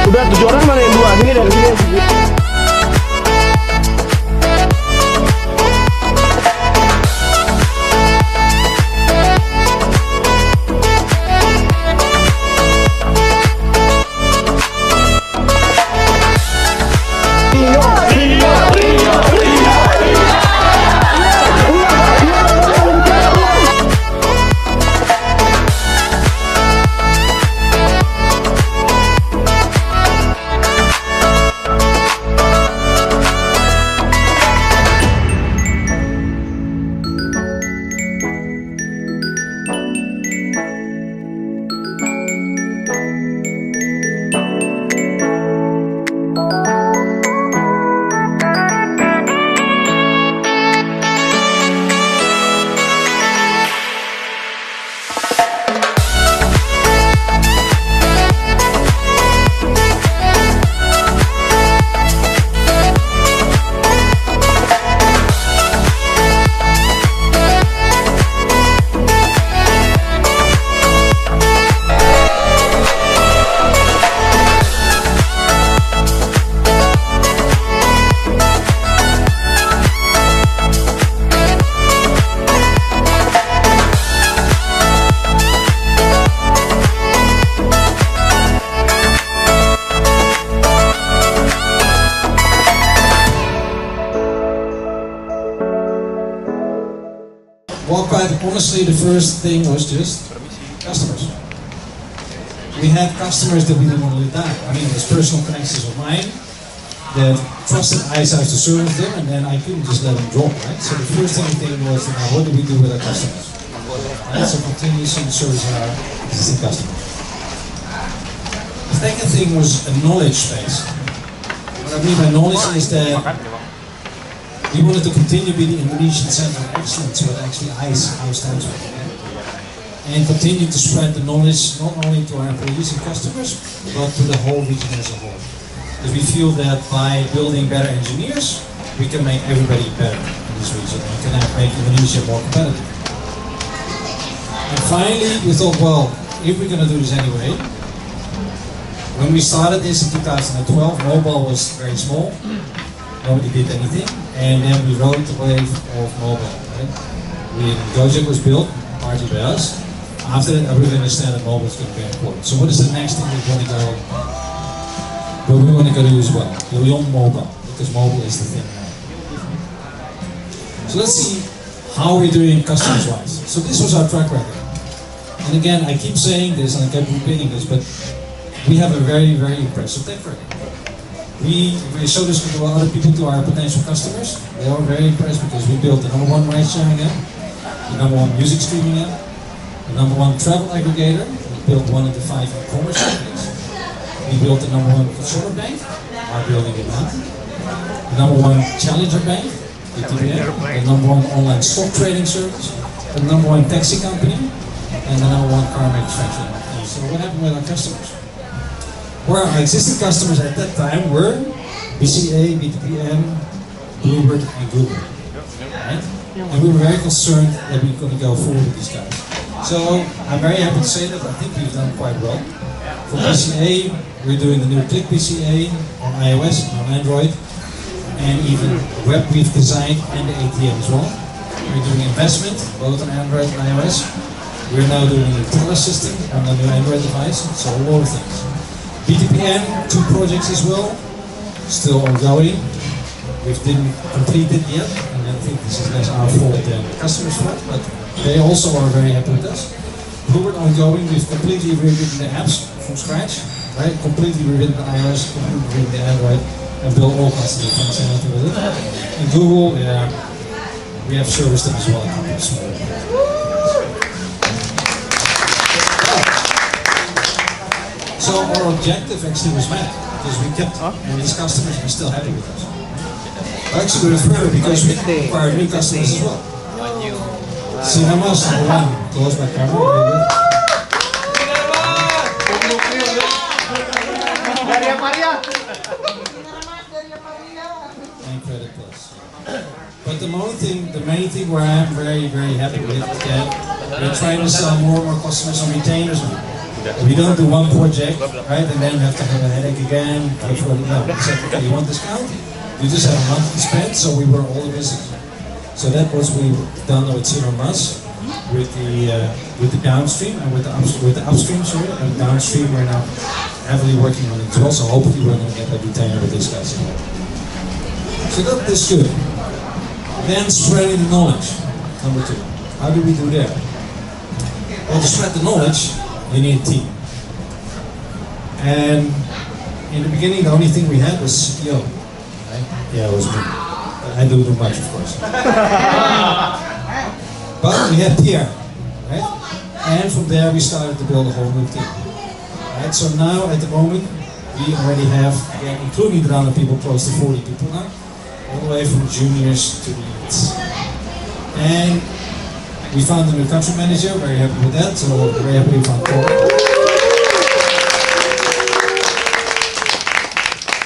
Udah 7 orang mana yang 2? Sini dari sini. Well, quite honestly, the first thing was just customers. We had customers that we didn't want to let down. I mean, there's personal connections of mine that trusted ISIs to service them, and then I couldn't just let them drop, right? So the first thing we did was, what do we do with our customers? Right? So continuously servicing our existing customers. The second thing was a knowledge space. What I mean by knowledge is that we wanted to continue to be the Indonesian Center of Excellence, what actually ICE stands for. And continue to spread the knowledge not only to our employees and customers, but to the whole region as a whole. Because we feel that by building better engineers, we can make everybody better in this region and can make Indonesia more competitive. And finally, we thought, well, if we're going to do this anyway, when we started this in 2012, mobile was very small. Nobody did anything, and then we rode the wave of mobile. Right? Gojek was built, partly by us. After that, everybody understood that mobile is going to be important. So what is the next thing we want to go? Where we want to go to as well? Beyond mobile, because mobile is the thing now. So let's see how we're doing customers-wise. So this was our track record. And again, I keep saying this, and I keep repeating this, but we have a very, very impressive track record. We show this to other people, to our potential customers. They are very impressed because we built the #1 ride-sharing app, the #1 music streaming app, the #1 travel aggregator. We built one of the 5 e-commerce companies. We built the #1 consumer bank, our building it now. The #1 challenger bank, BTBN, the #1 online stock trading service, the #1 taxi company, and the #1 car manufacturing company. So what happened with our customers? Where our existing customers at that time were BCA, BTPM, Bluebird, and Google. Right? And we were very concerned that we couldn't go forward with these guys. So I'm very happy to say that I think we've done quite well. For BCA, we're doing the new Click BCA on iOS and on Android, and even web we've designed and the ATM as well. We're doing investment both on Android and iOS. We're now doing the teller system on the new Android device, so a lot of things. BTPN, 2 projects as well, still ongoing. We didn't complete it yet, and I think this is less our fault than the customer's fault, but they also are very happy with us. Bluebird ongoing, we've completely rewritten the apps from scratch, right? Completely rewritten the iOS, completely rewritten the Android, and built all kinds of functionality with it. And Google, yeah, we have serviced them as well. So our objective actually was met, because we kept these customers and still happy with us. Actually, we were further because we acquired new customers as well. Cinemas, #1, close by camera, very good. And Credit Plus. But the main thing where I'm very, very happy with is that we're trying to sell more and more customers on retainers now. We don't do one project, right, and then we have to have a headache again. No, we said, okay, you want discount? You just have a monthly spend, so we were all the business. So that was we done with Zero Mas, with the downstream and with the upstream, sorry, and downstream we're now heavily working on it as well. So hopefully we're going to get a retainer with this guys. So that is good. Then spreading the knowledge, number 2. How do we do that? Well, to spread the knowledge, you need a team. And in the beginning, the only thing we had was CEO. Right? Yeah, it was me. But I do too much, of course. But we had Pierre, right? And from there, we started to build a whole new team. Right? So now, at the moment, we already have, again, including the round of people, close to 40 people now. All the way from juniors to the youths. And we found a new country manager, very happy with that, so very happy we found Paul.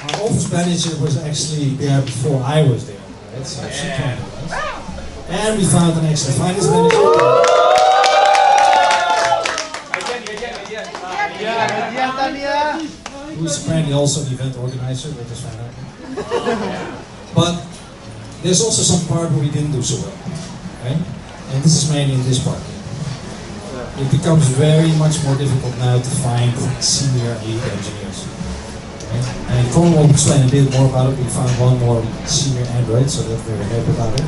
Our office manager was actually there before I was there, right? So she came with us. And we found an excellent finance manager. Who's apparently also an event organizer, which is fine. But there's also some part where we didn't do so well, right? And this is mainly in this part. It becomes very much more difficult now to find senior lead engineers. Right? And Colin will explain a bit more about it. We found one more senior Android, so that we're happy about it.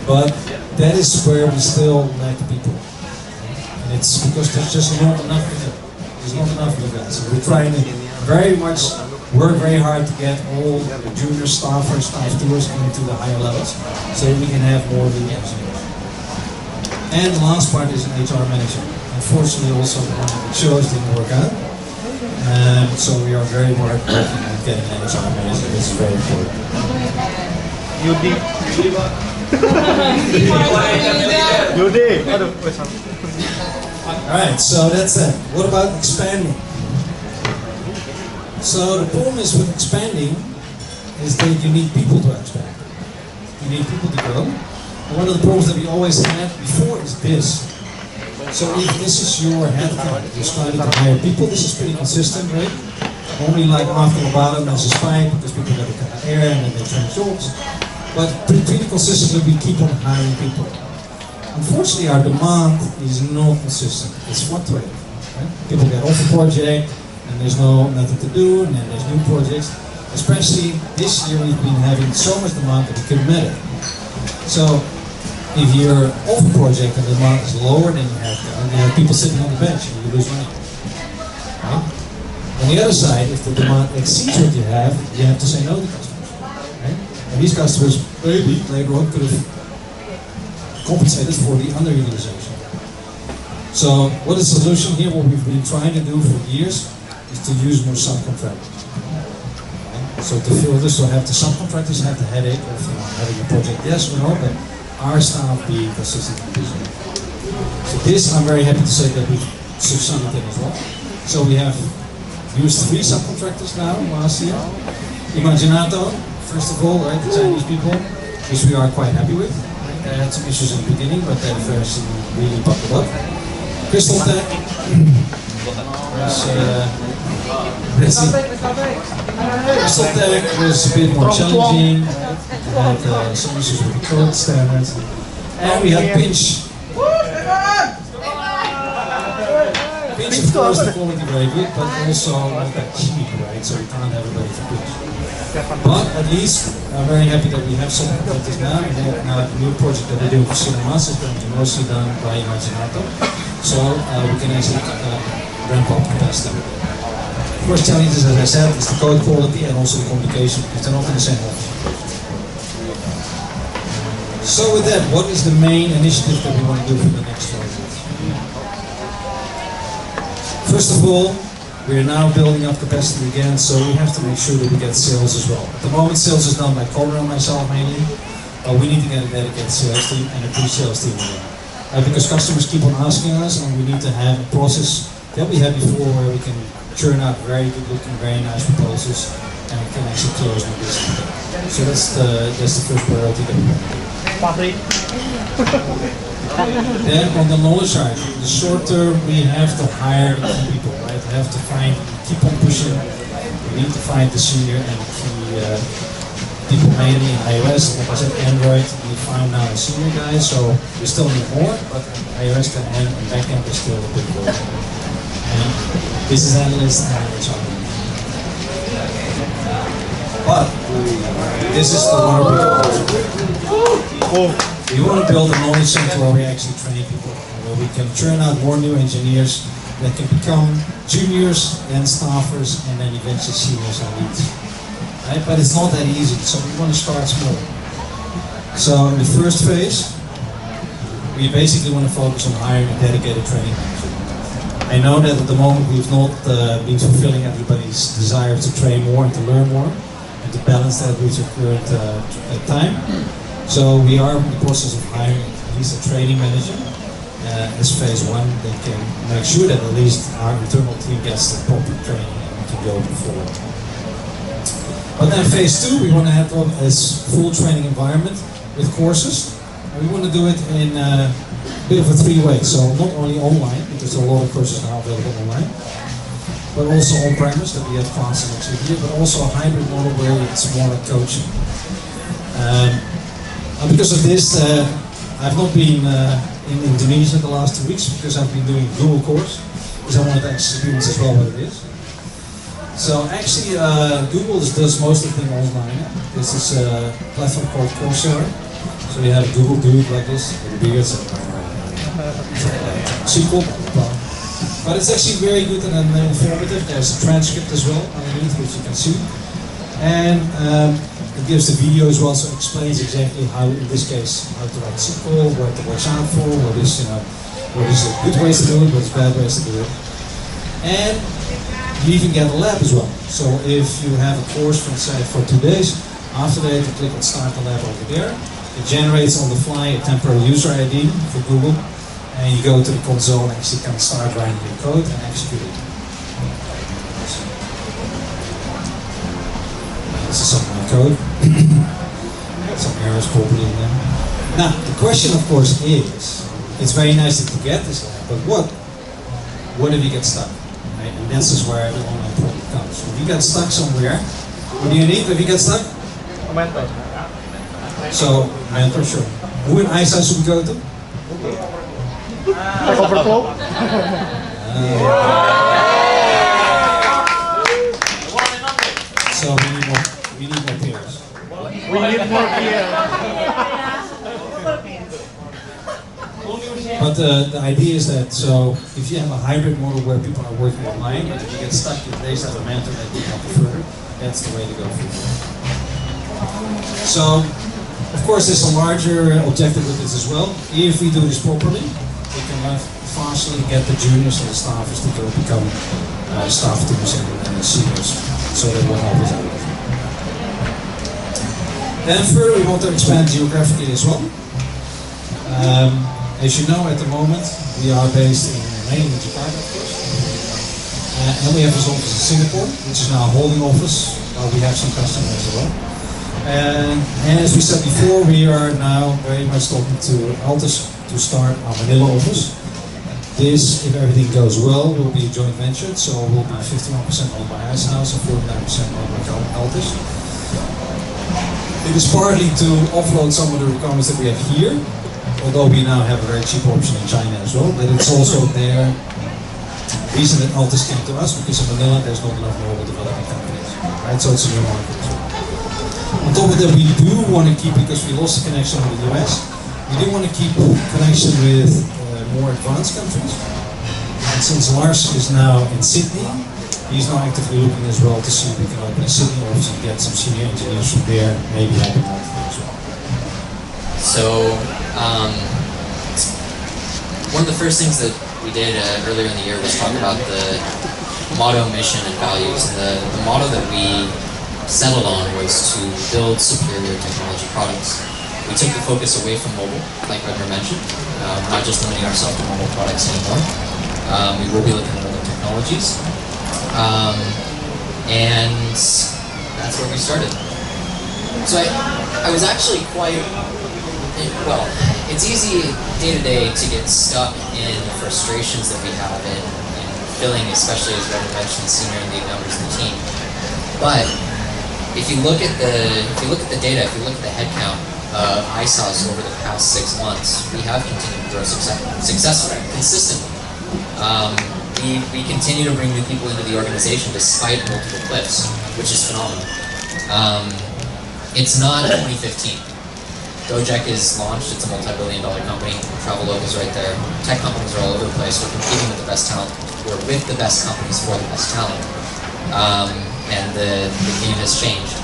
But that is where we still lack people. And it's because there's just not enough of them. There's not enough of guys. So we're trying to very much work very hard to get all the junior staffers, staff tours into the higher levels, so we can have more lead engineers. And the last part is an HR manager. Unfortunately, also the one that chose didn't work out. So we are very hard working on getting an HR manager. This is very important. Alright, so that's that. What about expanding? So the problem is with expanding is that you need people to expand. You need people to grow. And one of the problems that we always had before is this. So if this is your headcount, you're starting to hire people, this is pretty consistent, right? Only like after a bottom there's a spike because people get to cut the air and then they change jobs. But pretty consistently we keep on hiring people. Unfortunately our demand is not consistent, it's fluctuating. Right? People get off a project and there's nothing to do, and then there's new projects. Especially this year we've been having so much demand that we couldn't manage it. So if you're off a project and the demand is lower than you have people sitting on the bench and you lose money. Right? On the other side, if the demand exceeds what you have to say no to customers. Right? And these customers maybe later on could have compensated for the underutilization. So what is the solution here? What we've been trying to do for years is to use more subcontractors. Okay? So to fill this, so have the subcontractors have the headache of having a project, yes or no, but our staff being consistent and busy. So this I'm very happy to say that we've succeeded in as well. So we have used 3 subcontractors now last year. Imaginato, first of all, right, the Chinese people, which we are quite happy with. They had some issues in the beginning, but they've really popped up. Crystal Tech Crystal Tech was a bit more challenging. We had some issues with the code standards. And we had Pinch. Pinch, of course, the quality very good, but also not that cheap, right? So we can't have everybody for Pinch. But at least I'm very happy that we have some contractors now. We have now a new project that we do for cinemas is going to be mostly done by Imaginato. So we can actually ramp up capacity. Of course, challenges, as I said, is the code quality and also the communication, because they're not in the same office. So with that, what is the main initiative that we want to do for the next 12 months? First of all, we are now building up capacity again, so we have to make sure that we get sales as well. At the moment, sales is done by Colin and myself mainly, but we need to get a dedicated sales team and a pre-sales team again. Because customers keep on asking us, and we need to have a process that we had before where we can churn out very good looking, very nice proposals, and we can actually close new business. So that's the first priority that we want to do. Then on the knowledge side, the short term we have to hire the key people, right? We have to keep on pushing. We need to find the senior and key people mainly in iOS. Like I said, Android, we found now a senior guy, so we still need more, but iOS and backend is still a bit low. And business analyst and so on. But this is the one we want to build a knowledge center where we actually train people, where we can churn out more new engineers that can become juniors, then staffers, and then eventually seniors and leads. Right? But it's not that easy, so we want to start small. So in the first phase, we basically want to focus on hiring a dedicated training manager. I know that at the moment we've not been fulfilling everybody's desire to train more and to learn more, and to balance that with your current time. So we are in the process of hiring at least a training manager. As phase one, they can make sure that at least our internal team gets the proper training and we can go forward. But then phase two, we want to have a full training environment with courses. And we want to do it in a bit of a three-way. So not only online, because a lot of courses are now available online, but also on-premise, that we have classes actually here, but also a hybrid model where it's more like coaching. And because of this, I've not been in Indonesia the last 2 weeks because I've been doing Google course, because I wanted to experience as well what it is. So actually, Google does most of the thing online. This is a platform called Coursera. So you have a Google dude like this, with beards and SQL, blah, blah, blah. But it's actually very good and informative. There's a transcript as well underneath, which you can see. And it gives the video as well, so it explains exactly how, in this case, how to write SQL, what to watch out for, what is the good ways to do it, what's bad ways to do it. And you even get a lab as well. So if you have a course, for 2 days, after that you click on Start the Lab over there. It generates on the fly a temporary user ID for Google, and you go to the console and actually can start writing your code and execute it. This is some of my code. Some errors probably in there. Now, the question of course is, it's very nice that you get this lab, but what if you get stuck? Right? And this is where the online problem comes. If you get stuck somewhere, what do you need if you get stuck? A mentor. So, mentor, sure. Who in ISA should we go to? Stack Overflow? So we need more peers. We need more peers. But the idea is that, so if you have a hybrid model where people are working online, but if you get stuck, you at least have a mentor that can help you further. That's the way to go forward. So, of course, there's a larger objective with this as well. If we do this properly, we can fastly get the juniors and the staffers to become staff teams and seniors, so that will help us out. Then further, we want to expand geographically as well. As you know, at the moment, we are based mainly in Jakarta, of course. And we have this office in Singapore, which is now a holding office. We have some customers as well. And as we said before, we are now very much talking to Altus to start our Manila office. This, if everything goes well, will be a joint venture, so we'll be 51% owned by us now, so 49% owned by Altus. It is partly to offload some of the requirements that we have here, although we now have a very cheap option in China as well, but it's also their reason that Altus came to us, because in Manila there's not enough mobile development companies, right? So it's a new market as well. On top of that, we do want to keep, because we lost the connection with the US, we do want to keep connection with more advanced countries. And since Lars is now in Sydney, he's now actively looking as well to see if we can open a Sydney office and get some senior engineers from there, maybe helping out as well. So, one of the first things that we did earlier in the year was talk about the motto, mission, and values. And the motto that we settled on was to build superior technology products. We took the focus away from mobile, like Redmer mentioned. We're not just limiting ourselves to mobile products anymore. We will be looking at other technologies. And that's where we started. So I was actually quite Well, it's easy day to day to get stuck in the frustrations that we have in filling, especially as Red mentioned, senior and lead members of the team. But if you look at the data, if you look at the headcount of ISOS over the past 6 months, we have continued to grow successfully, consistently. We continue to bring new people into the organization despite multiple cliffs, which is phenomenal. It's not 2015. Gojek is launched, it's a multi-billion-dollar company. Travelog is right there. Tech companies are all over the place. We're competing with the best talent. We're with the best companies for the best talent. And the game has changed.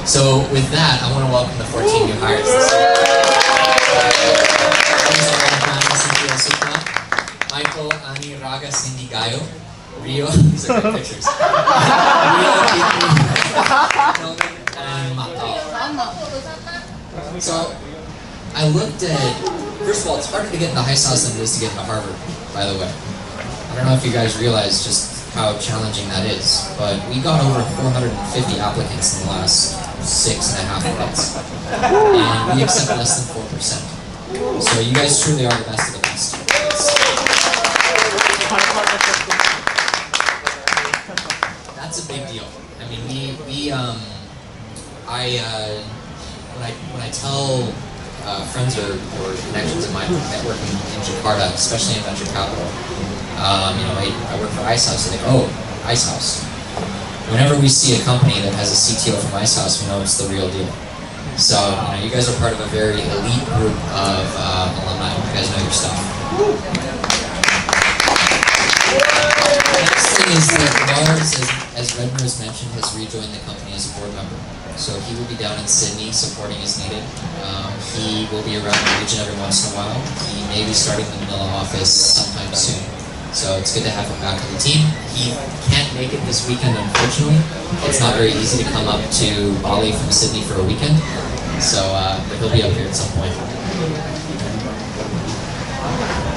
So with that, I want to welcome the 14 new hires this year. Michael Ani Raga Sindigayo. Rio, these are great pictures. Rio, and Matao. So I looked at, first of all, it's harder to get into high sauce than it is to get into Harvard, by the way. I don't know if you guys realize just how challenging that is, but we got over 450 applicants in the last 6.5 months, and we accept less than 4%. So you guys truly are the best of the best. That's a big deal. I mean, when I tell friends or connections of mine networking in Jakarta, especially in venture capital, I work for IceHouse, and they go, oh, IceHouse. Whenever we see a company that has a CTO from IceHouse, we know it's the real deal. So, you guys are part of a very elite group of alumni. You guys know your stuff. The next thing is that Lars, as Redmer has mentioned, has rejoined the company as a board member. So he will be down in Sydney supporting as needed. He will be around the region every once in a while. He may be starting the Manila office sometime soon. So it's good to have him back on the team. He can't make it this weekend, unfortunately. It's not very easy to come up to Bali from Sydney for a weekend. So but he'll be up here at some point.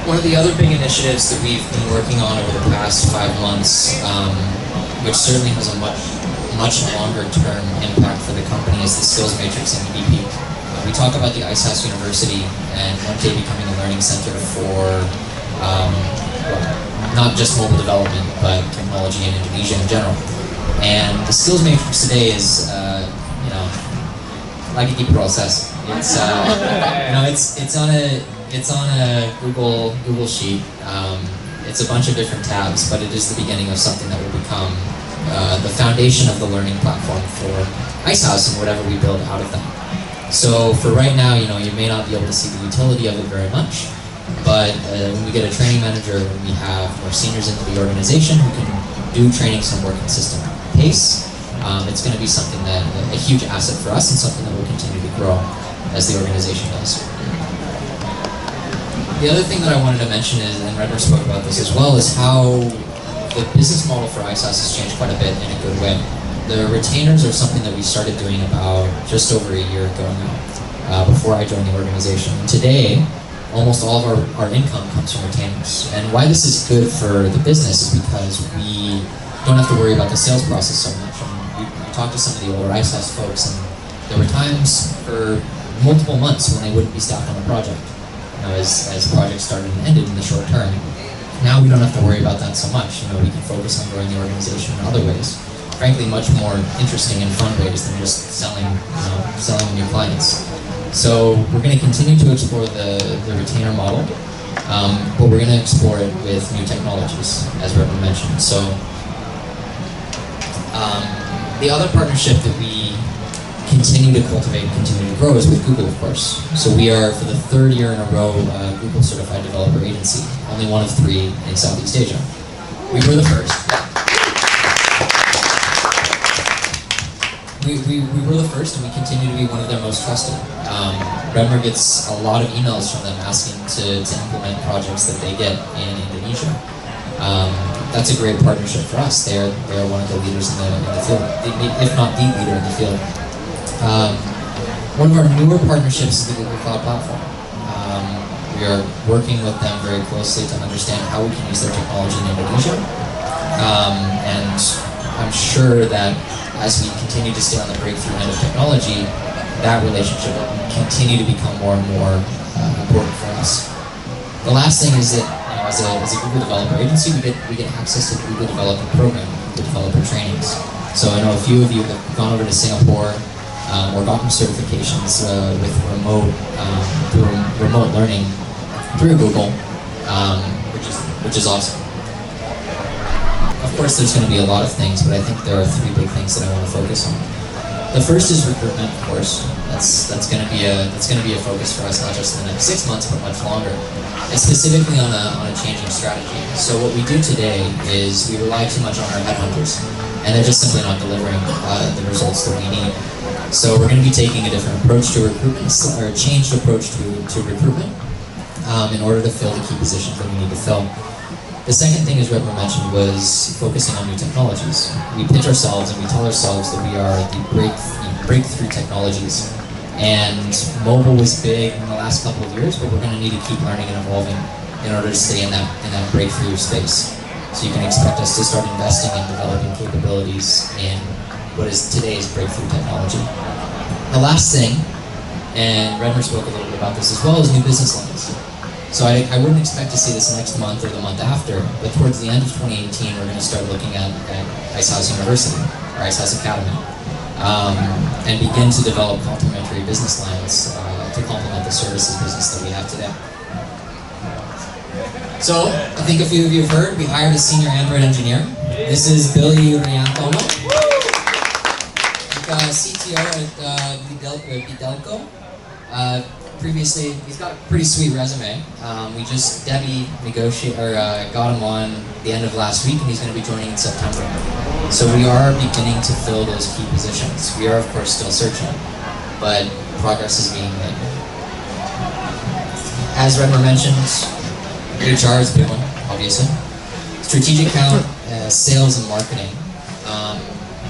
One of the other big initiatives that we've been working on over the past 5 months, which certainly has a much longer term impact for the company, is the skills matrix and EVP. We talk about the IceHouse University and one day becoming a learning center for not just mobile development, but technology in Indonesia in general. And the skills matrix today is, lagi diproses. It's on a Google sheet. It's a bunch of different tabs, but it is the beginning of something that will become the foundation of the learning platform for IceHouse and whatever we build out of that. So for right now, you may not be able to see the utility of it very much, but when we get a training manager, when we have more seniors into the organization who can do trainings at a more consistent pace, it's going to be something that a huge asset for us and something that will continue to grow as the organization does. The other thing that I wanted to mention is, and Redmer spoke about this as well, is how the business model for IceHouse has changed quite a bit in a good way. The retainers are something that we started doing about just over a year ago now, before I joined the organization. Today, almost all of our income comes from retainers. And why this is good for the business is because we don't have to worry about the sales process so much. And we talked to some of the older IceHouse folks, and there were times for multiple months when they wouldn't be staffed on a project. As projects started and ended in the short term. Now we don't have to worry about that so much. We can focus on growing the organization in other ways. Frankly, much more interesting and fun ways than just selling new clients. So we're going to continue to explore the retainer model, but we're going to explore it with new technologies, as Redmer mentioned. So the other partnership that we continue to cultivate and continue to grow is with Google, of course. So we are, for the 3rd year in a row, a Google Certified Developer Agency, only one of 3 in Southeast Asia. We were the first. We were the first, and we continue to be one of their most trusted. Redmer gets a lot of emails from them asking to implement projects that they get in Indonesia. That's a great partnership for us. They are one of the leaders in the field, if not the leader in the field. One of our newer partnerships is the Google Cloud Platform. We are working with them very closely to understand how we can use their technology in Indonesia. And I'm sure that as we continue to stay on the breakthrough end of technology, that relationship will continue to become more and more important for us. The last thing is that as a Google developer agency, we get access to the Google Developer Program, Google Developer Trainings. So I know a few of you have gone over to Singapore or gotten certifications with remote learning through Google, which is awesome. Of course, there's going to be a lot of things, but I think there are three big things that I want to focus on. The first is recruitment, of course. That's going to be a focus for us, not just in the next 6 months, but much longer. And specifically on a changing strategy. So what we do today is we rely too much on our headhunters, and they're just simply not delivering the results that we need. So we're going to be taking a different approach to recruitment, or a changed approach to recruitment, in order to fill the key positions that we need to fill. The second thing, as Redmond mentioned, was focusing on new technologies. We pitch ourselves and we tell ourselves that we are the breakthrough technologies. And mobile was big in the last couple of years, but we're going to need to keep learning and evolving in order to stay in that breakthrough space. So you can expect us to start investing in developing capabilities in what is today's breakthrough technology. The last thing, and Redmer spoke a little bit about this as well, is new business lines. So I wouldn't expect to see this next month or the month after, but towards the end of 2018, we're going to start looking at Icehouse University, or Icehouse Academy, and begin to develop complementary business lines to complement the services business that we have today. So, I think a few of you have heard, we hired a senior Android engineer. This is Billy Riancomo, CTO at Bidelco. Previously, he's got a pretty sweet resume. Debbie got him on the end of last week, and he's going to be joining in September. So we are beginning to fill those key positions. We are, of course, still searching, but progress is being made. As Redmer mentioned, HR is a big one, obviously. Strategic account, sales, and marketing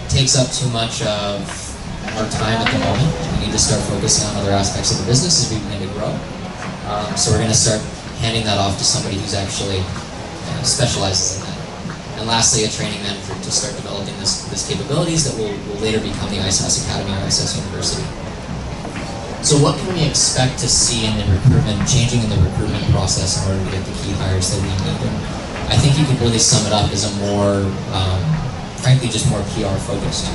takes up too much of our time at the moment. We need to start focusing on other aspects of the business as we begin to grow. So we're going to start handing that off to somebody who's actually specializes in that. And lastly, a training manager to start developing this capabilities that will later become the Icehouse Academy or Icehouse University. So what can we expect to see in the recruitment, changing in the recruitment process in order to get the key hires that we need? I think you could really sum it up as a more, frankly, just more PR focused.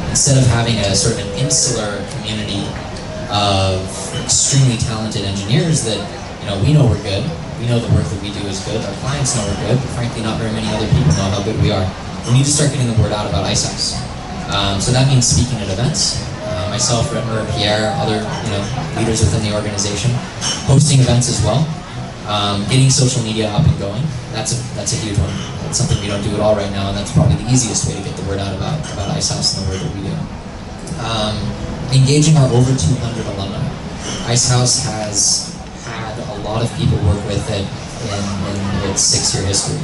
Instead of having a sort of an insular community of extremely talented engineers that, we know we're good, we know the work that we do is good, our clients know we're good, but frankly not very many other people know how good we are. We need to start getting the word out about Icehouse. So that means speaking at events. Myself, Redmer, Pierre, other leaders within the organization, hosting events as well. Getting social media up and going, that's a huge one. That's something we don't do at all right now, and that's probably the easiest way to get the word out about Icehouse and the work that we do. Engaging our over 200 alumni. Icehouse has had a lot of people work with it in its 6-year history,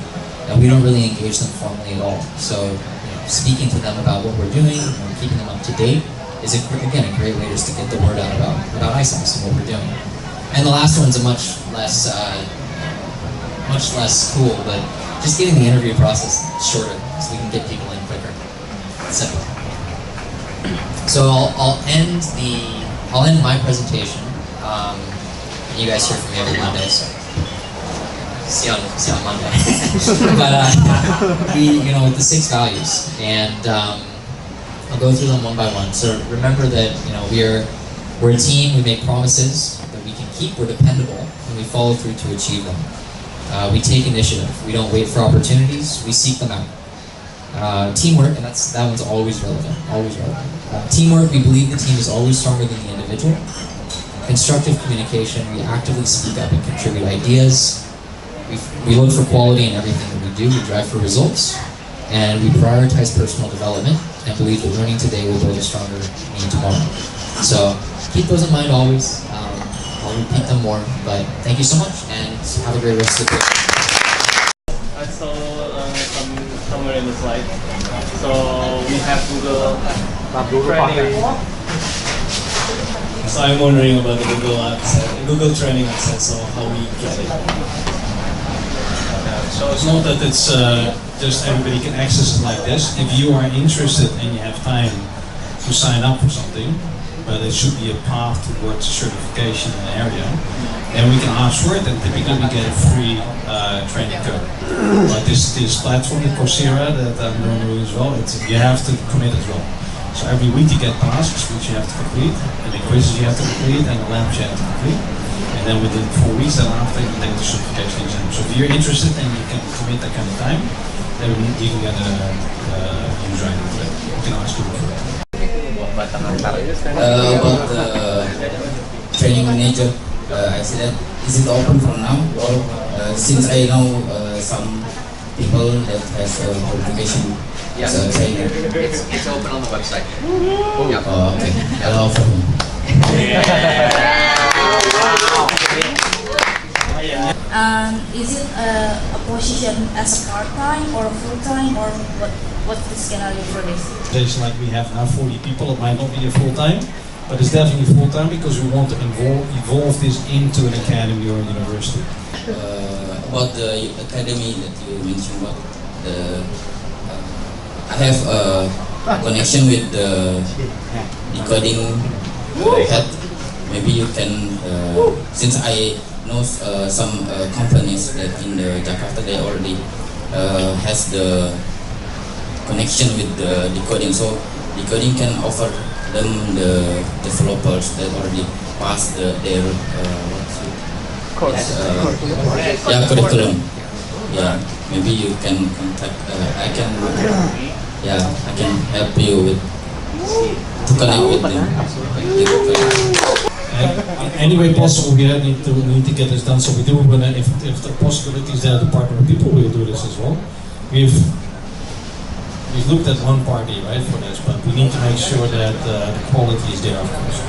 and we don't really engage them formally at all. So speaking to them about what we're doing and keeping them up to date is, again, a great way just to get the word out about Icehouse and what we're doing. And the last one's a much less cool, but just getting the interview process shorter so we can get people in quicker. Simple. So I'll end my presentation. You guys hear from me every Monday, so see on Monday. But with the 6 values, and I'll go through them one by one. So remember that we're a team. We make promises that we can keep. We're dependable, and we follow through to achieve them. We take initiative. We don't wait for opportunities. We seek them out. Teamwork, and that one's always relevant. Always relevant. Teamwork. We believe the team is always stronger than the individual. Constructive communication. We actively speak up and contribute ideas. We look for quality in everything that we do. We drive for results, and we prioritize personal development and believe that learning today will build a stronger me tomorrow. So keep those in mind always. I'll repeat them more, but thank you so much, and have a great rest of the day. I saw somewhere in the slide. So we have Google training. So I'm wondering about the Google training access, so how we get it. So it's not that it's just everybody can access it like this. If you are interested and you have time to sign up for something, but it should be a path towards certification in an area. And we can ask for it, and typically we get a free training code. But this platform, the Coursera, that I'm doing as well, you have to commit as well. So every week you get tasks which you have to complete, and the quizzes you have to complete, and the labs you have to complete. And then within 4 weeks, then after you take the certification exam. So if you're interested and you can commit that kind of time, then you can get a user ID for that. You can ask people for that. About the training manager, I said that is it open for now? Or since I know some people that has a qualification as a trainer. It's open on the website. Yeah. Oh, okay. I'll offer him. Is it a position as a part-time or a full-time, or what's the scenario for this? It's like we have now 40 people, it might not be a full-time, but it's definitely full-time because we want to evolve this into an academy or a university. About the academy that you mentioned about I have a connection with the decoding head. Maybe you can, since I know some companies that in the Jakarta they already has the connection with the decoding, so decoding can offer them the developers that already passed their curriculum. Yeah, maybe you can contact. I can help you with to connect with them. And any way possible, we need to get this done. So we do, if the possibilities there, the Department of People will do this as well. We've looked at one party, right, for this, but we need to make sure that the quality is there, of course.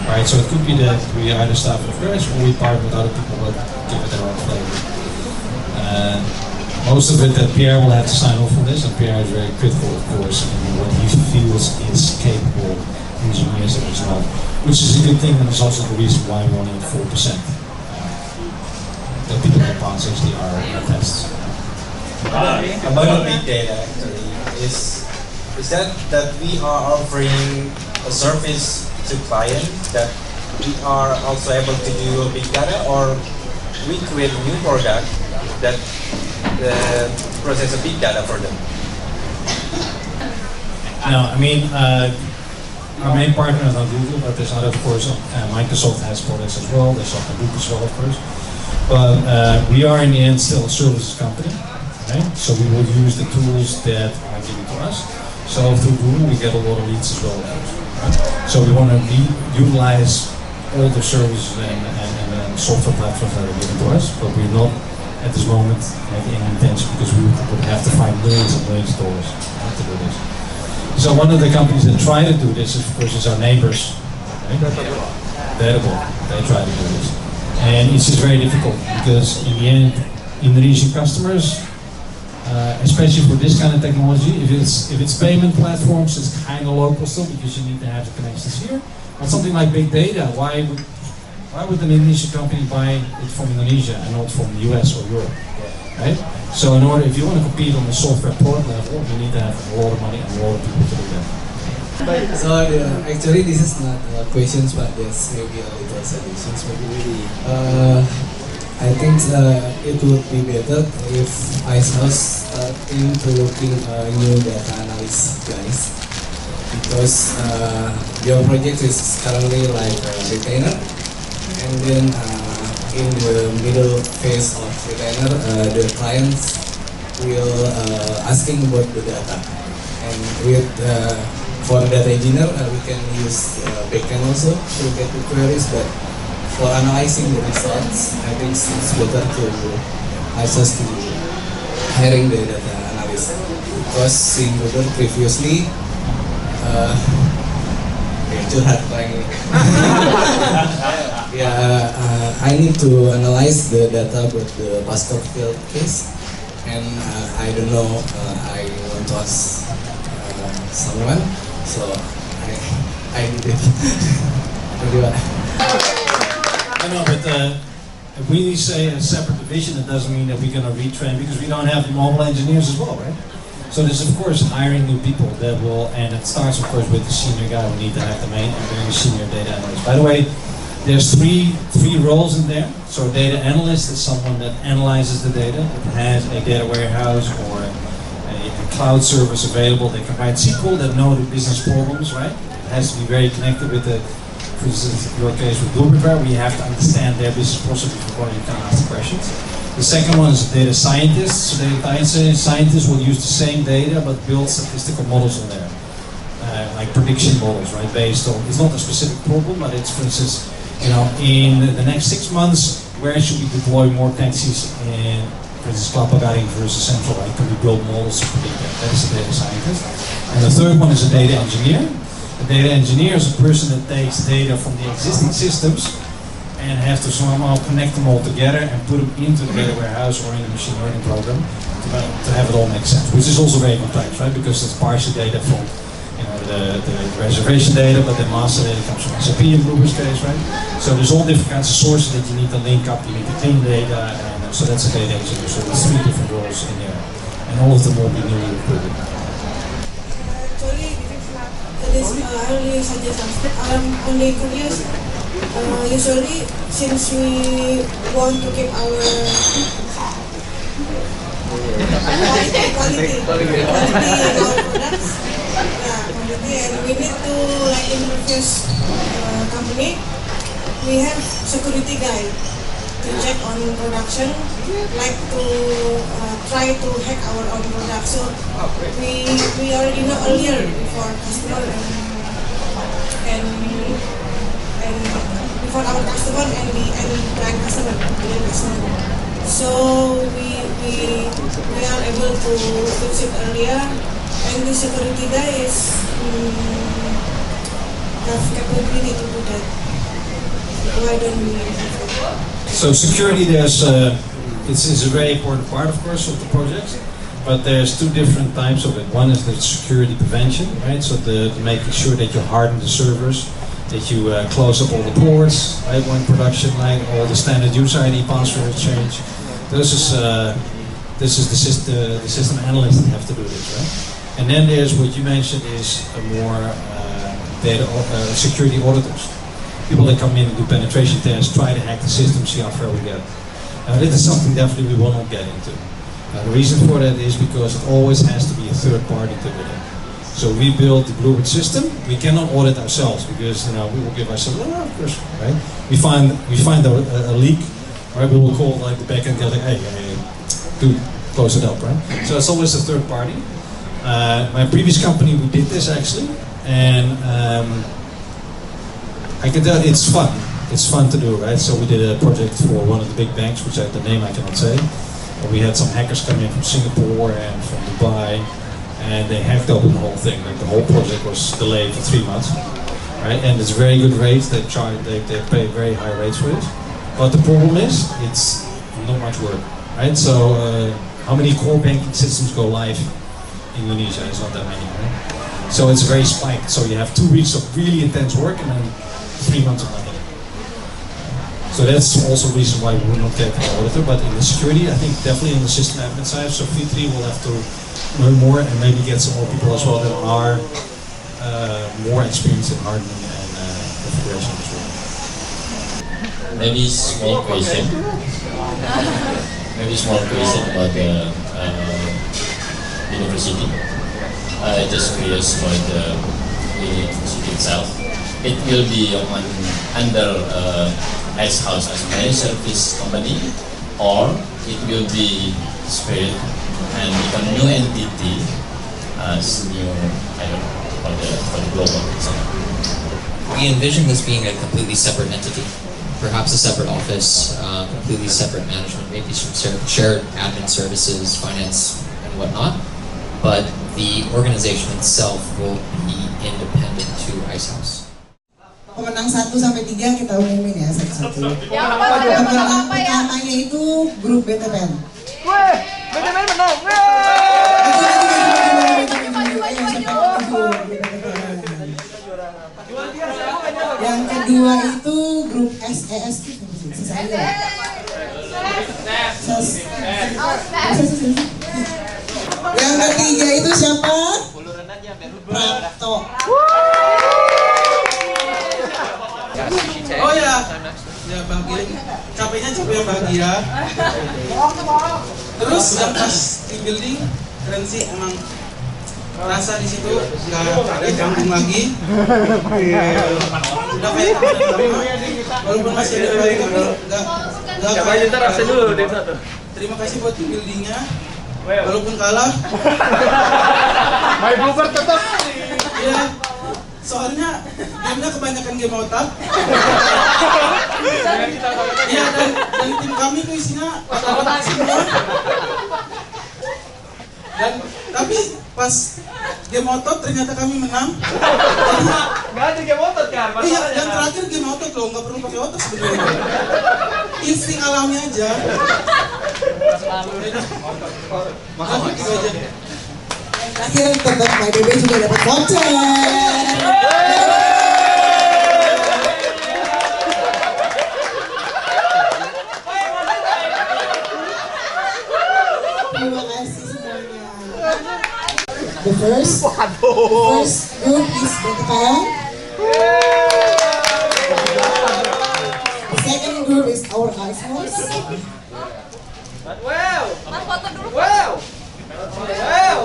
Right, so it could be that we either staff with fresh or we partner with other people that give it their own flavor. Most of it that Pierre will have to sign off on this, and Pierre is very critical, of course, in what he feels is capable engineers and is not, which is a good thing, and it's also the reason why we only have 4% that people that pass actually are tests. About big data, actually, is that we are offering a service to client that we are also able to do a big data, or we create new product that process a big data for them. No, I mean, our main partner is not Google, but there's other, of course, Microsoft has products as well, there's Google as well, of course. But we are in the end still a services company, right? So we will use the tools that are given to us. So through Google we get a lot of leads as well, of course, right? So we want to utilize all the services and software platforms that are given to us, but we're not at this moment making any intention, because we would have to find millions and millions of dollars to do this. So one of the companies that try to do this, of course, is our neighbors. Right? Datable. They try to do this, and it's just very difficult because in the end, Indonesian customers, especially for this kind of technology, if it's payment platforms, it's kind of local still because you need to have the connections here. But something like big data, why would an Indonesian company buy it from Indonesia and not from the US or Europe, right? So if you want to compete on the software product level, you need to have a lot of money and a lot of people to do that. So actually this is not questions, but just maybe a little suggestions. Maybe I think it would be better if I start into looking new data analyst guys, because your project is currently like a retainer. And then in the middle phase of retainer, the clients will asking about the data, and with for data engineer we can use backend also to get the queries, but for analyzing the results, I think it's better to access to hiring the data analyst, because in Google previously I need to analyze the data with the Pascal field case, and I don't know, I want to ask someone, so I did it. No, but if we say a separate division, it doesn't mean that we're going to retrain, because we don't have mobile engineers as well, right? So there's of course hiring new people that will, and it starts of course with the senior guy. We need to have the main and very senior data analyst. By the way, there's three roles in there. So a data analyst is someone that analyzes the data, that has a data warehouse or a cloud service available. They can write SQL, that know the business problems, right? It has to be very connected with the, for instance, in your case with Blueprint, we have to understand their business process before you can ask the questions. The second one is a data scientist. So data scientists will use the same data but build statistical models in there, like prediction models, right? Based on, it's not a specific problem, but it's, for instance, in the next 6 months, where should we deploy more taxis in, for instance, Klapagaring versus Central, right? Can we build models to predict that? That is a data scientist. And the third one is a data engineer. A data engineer is a person that takes data from the existing systems and have to somehow connect them all together and put them into the data warehouse or in a machine learning program to have it all make sense, which is also very complex, right? Because it's partial data from the reservation data, but the master data comes from SAP in Blueber's case, right? So there's all different kinds of sources that you need to link up, you need to clean data, and so that's a data engineer. So there's 3 different roles in there, and all of them will be newly recruited. Actually, I only suggest I'm only curious. Usually, since we want to keep our quality in our products, quality, and we need to, like in the previous company, we have security guy to check on production, like to try to hack our own product. So we already know earlier before customer and before our customer and the end customer. So we are able to fix it earlier, and the security guy is have capability to do that. Why don't we have it? So security, there's it's a very important part, of course, of the project. But there's 2 different types of it. One is the security prevention, right? So making sure that you harden the servers, that you close up all the ports, right? When production, like all the standard user ID password change. This is the system analysts that have to do this, right? And then there's what you mentioned is a more data security auditors. People that come in and do penetration tests, try to hack the system, see how far we get. This is something definitely we will not get into. The reason for that is because it always has to be a third party to do it. So we built the Blueprint system. We cannot audit ourselves because we will give ourselves, of course, right? We find a leak, right? We will call like the backend guy, like, hey, dude, close it up, right? So it's always a third party. My previous company, we did this actually, and I can tell it's fun. It's fun to do, right? So we did a project for one of the big banks, which the name I cannot say. We had some hackers come in from Singapore and from Dubai, and they hacked open the whole thing. Like the whole project was delayed for 3 months, right? And it's very good rates. They pay very high rates for it. But the problem is, it's not much work, right? So how many core banking systems go live in Indonesia? It's not that many, right? So it's very spiked. So you have 2 weeks of really intense work and then 3 months of nothing. So that's also the reason why we will not get an auditor, but in the security, I think definitely on the system admin side, so V3 will have to learn more and maybe get some more people as well that are more experienced in hardening and configuration as well. Maybe small question. Maybe small question about the university. Just curious about the university itself. It will be under Ice House as managed service company, or it will be spread and become new entity as new, I don't know, for the global itself. We envision this being a completely separate entity, perhaps a separate office, completely separate management, maybe some shared admin services, finance, and whatnot. But the organization itself will be independent to Ice House. Pemenang 1 sampai 3 kita umumin ya satu-satu. Pemenang pertamanya itu grup BTPN. Weh, BTPN menang. Yang kedua itu grup SES. Yang ketiga ketiga itu siapa? Prapto. Oh ya, ya bahagia. Capeknya capek yang bahagia. Terus yang pas team building keren sih emang. Rasa di situ nggak ada canggung lagi. Udah kayak walaupun masih ada bayi tapi nggak kayak. Rasa dulu deh satu. Terima kasih buat team buildingnya. Walaupun kalah. My blooper tetap. Iya. Soalnya gamenya kebanyakan game otak. Iya dan tim kami tuh isinya otak semua. Dan tapi pas game otot ternyata kami menang. Nggak ada game otot kan? Iya, yang terakhir game otot loh, nggak perlu pakai otot sebenarnya. Insting alami aja. Makanya gitu aja. Akhirnya tetap PDB juga dapat voucher. Terima kasih semuanya. The first group is BTPN. The second group is our Cosmos. Wow. Wow. Wow.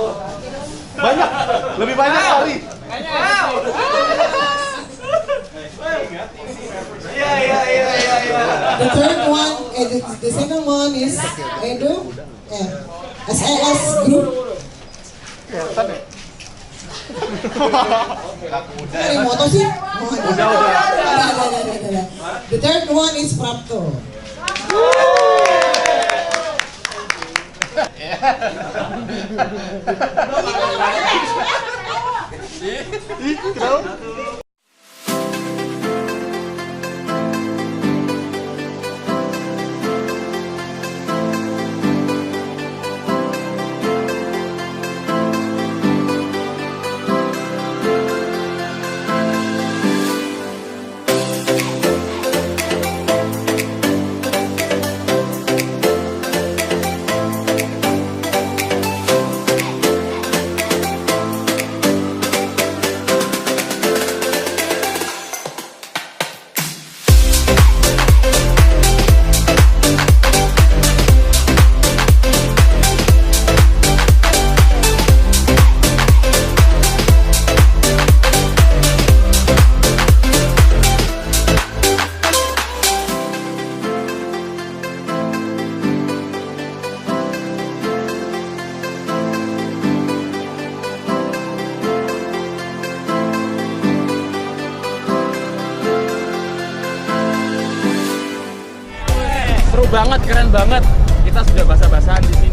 Banyak, lebih banyak kali. Wow. The third one, the second one is Edo, SAS group. Ada moto sih? Udah. The third one is Prapto. Seru banget, keren banget. Kita sudah basa-basahan di sini.